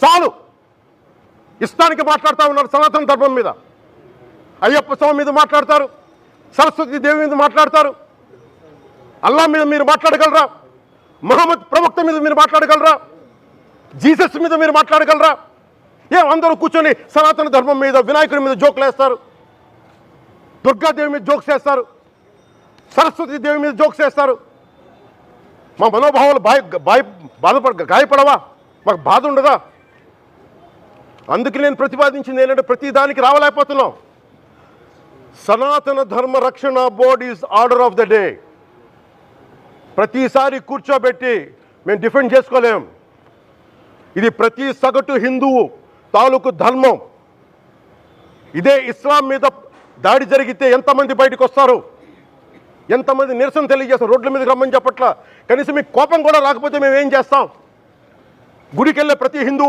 చాలు. ఇష్టానికి మాట్లాడుతూ ఉన్నారు సనాతన ధర్మం మీద. అయ్యప్ప స్వామి మీద మాట్లాడతారు, సరస్వతి దేవి మీద మాట్లాడతారు. అల్లా మీద మీరు మాట్లాడగలరా? మహమ్మద్ ప్రవక్త మీద మీరు మాట్లాడగలరా? జీసస్ మీద మీరు మాట్లాడగలరా? అందరూ కూర్చొని సనాతన ధర్మం మీద, వినాయకుడి మీద జోకులు వేస్తారు, దుర్గాదేవి మీద జోక్స్ వేస్తారు, సరస్వతి దేవి మీద జోక్స్ వేస్తారు. మా మనోభావాలు గాయపడవా? మాకు బాధ ఉండదా? అందుకే నేను ప్రతిపాదించింది ఏంటంటే, ప్రతి దానికి రావలేకపోతున్నాం. సనాతన ధర్మ రక్షణ board is order of the day. ప్రతిసారి కూర్చోబెట్టి మేము డిఫెండ్ చేసుకోలేం. ఇది ప్రతి సగటు హిందువు తాలూకు ధర్మం. ఇదే ఇస్లాం మీద దాడి జరిగితే ఎంతమంది బయటకు వస్తారు, ఎంతమంది నిరసన తెలియజేస్తారు? రోడ్ల మీదకి రమ్మని చెప్పట్లా. కనీసం మీకు కోపం కూడా రాకపోతే మేము ఏం చేస్తాం? గుడికి వెళ్ళే ప్రతి హిందూ